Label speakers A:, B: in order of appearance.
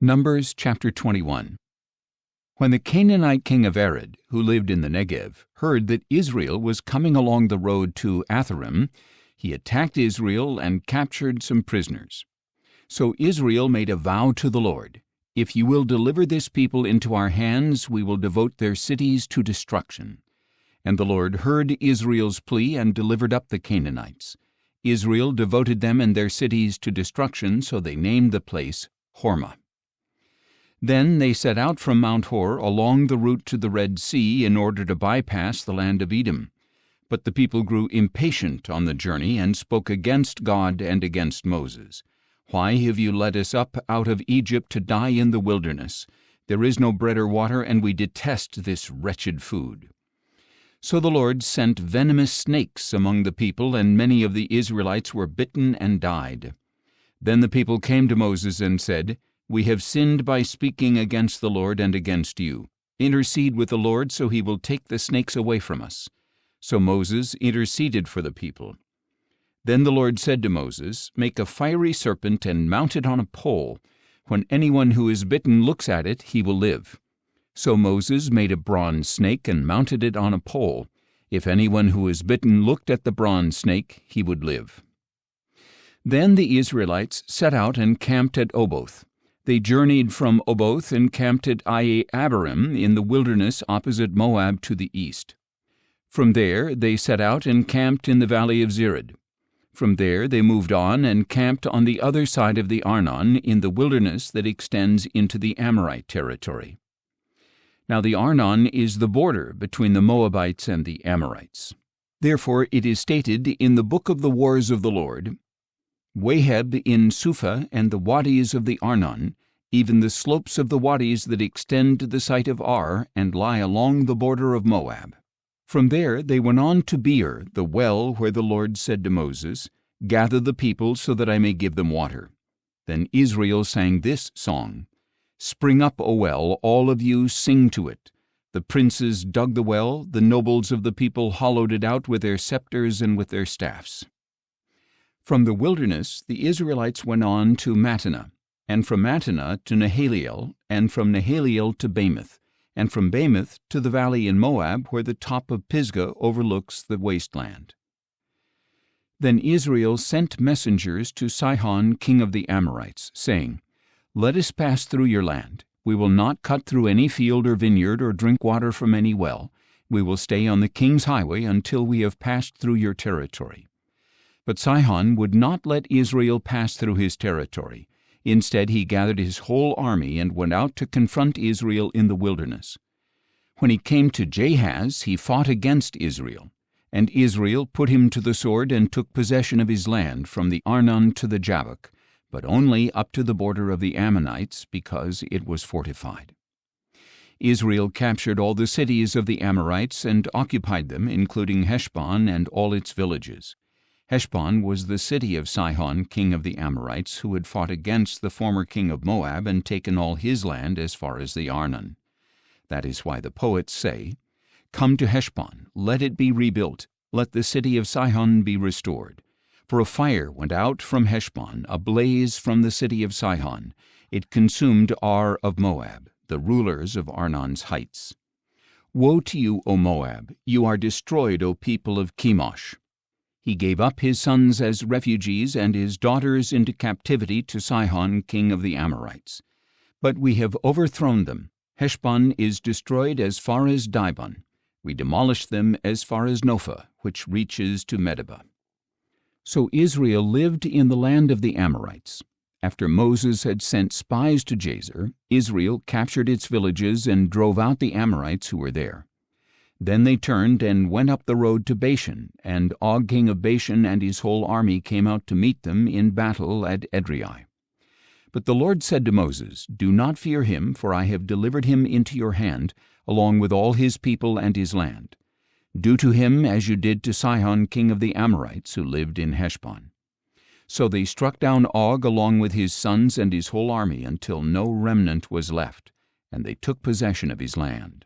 A: Numbers chapter 21. When the Canaanite king of Arad, who lived in the Negev, heard that Israel was coming along the road to Atharim, he attacked Israel and captured some prisoners. So Israel made a vow to the Lord, "If you will deliver this people into our hands, we will devote their cities to destruction." And the Lord heard Israel's plea and delivered up the Canaanites. Israel devoted them and their cities to destruction, so they named the place Hormah. Then they set out from Mount Hor along the route to the Red Sea in order to bypass the land of Edom. But the people grew impatient on the journey and spoke against God and against Moses. "Why have you led us up out of Egypt to die in the wilderness? There is no bread or water, and we detest this wretched food." So the Lord sent venomous snakes among the people, and many of the Israelites were bitten and died. Then the people came to Moses and said, "We have sinned by speaking against the Lord and against you. Intercede with the Lord so he will take the snakes away from us." So Moses interceded for the people. Then the Lord said to Moses, "Make a fiery serpent and mount it on a pole. When anyone who is bitten looks at it, he will live." So Moses made a bronze snake and mounted it on a pole. If anyone who was bitten looked at the bronze snake, he would live. Then the Israelites set out and camped at Oboth. They journeyed from Oboth and camped at Abarim in the wilderness opposite Moab to the east. From there they set out and camped in the valley of Zered. From there they moved on and camped on the other side of the Arnon in the wilderness that extends into the Amorite territory. Now the Arnon is the border between the Moabites and the Amorites. Therefore it is stated in the book of the wars of the Lord, "Waheb in Suphah and the wadis of the Arnon, even the slopes of the wadis that extend to the site of Ar and lie along the border of Moab." From there they went on to Beer, the well where the Lord said to Moses, "Gather the people so that I may give them water." Then Israel sang this song, "Spring up, O well, all of you sing to it. The princes dug the well, the nobles of the people hollowed it out with their scepters and with their staffs." From the wilderness the Israelites went on to Mattanah, and from Mattanah to Nahaliel, and from Nahaliel to Bamoth, and from Bamoth to the valley in Moab where the top of Pisgah overlooks the wasteland. Then Israel sent messengers to Sihon king of the Amorites, saying, "Let us pass through your land. We will not cut through any field or vineyard or drink water from any well. We will stay on the king's highway until we have passed through your territory." But Sihon would not let Israel pass through his territory. Instead, he gathered his whole army and went out to confront Israel in the wilderness. When he came to Jahaz, he fought against Israel. And Israel put him to the sword and took possession of his land from the Arnon to the Jabbok, but only up to the border of the Ammonites, because it was fortified. Israel captured all the cities of the Amorites and occupied them, including Heshbon and all its villages. Heshbon was the city of Sihon, king of the Amorites, who had fought against the former king of Moab and taken all his land as far as the Arnon. That is why the poets say, "Come to Heshbon, let it be rebuilt, let the city of Sihon be restored. For a fire went out from Heshbon, a blaze from the city of Sihon. It consumed Ar of Moab, the rulers of Arnon's heights. Woe to you, O Moab! You are destroyed, O people of Chemosh." He gave up his sons as refugees and his daughters into captivity to Sihon, king of the Amorites. But we have overthrown them. Heshbon is destroyed as far as Dibon. We demolished them as far as Nophah, which reaches to Medeba. So Israel lived in the land of the Amorites. After Moses had sent spies to Jazer, Israel captured its villages and drove out the Amorites who were there. Then they turned and went up the road to Bashan, and Og king of Bashan and his whole army came out to meet them in battle at Edrei. But the Lord said to Moses, "Do not fear him, for I have delivered him into your hand, along with all his people and his land. Do to him as you did to Sihon king of the Amorites, who lived in Heshbon." So they struck down Og along with his sons and his whole army until no remnant was left, and they took possession of his land.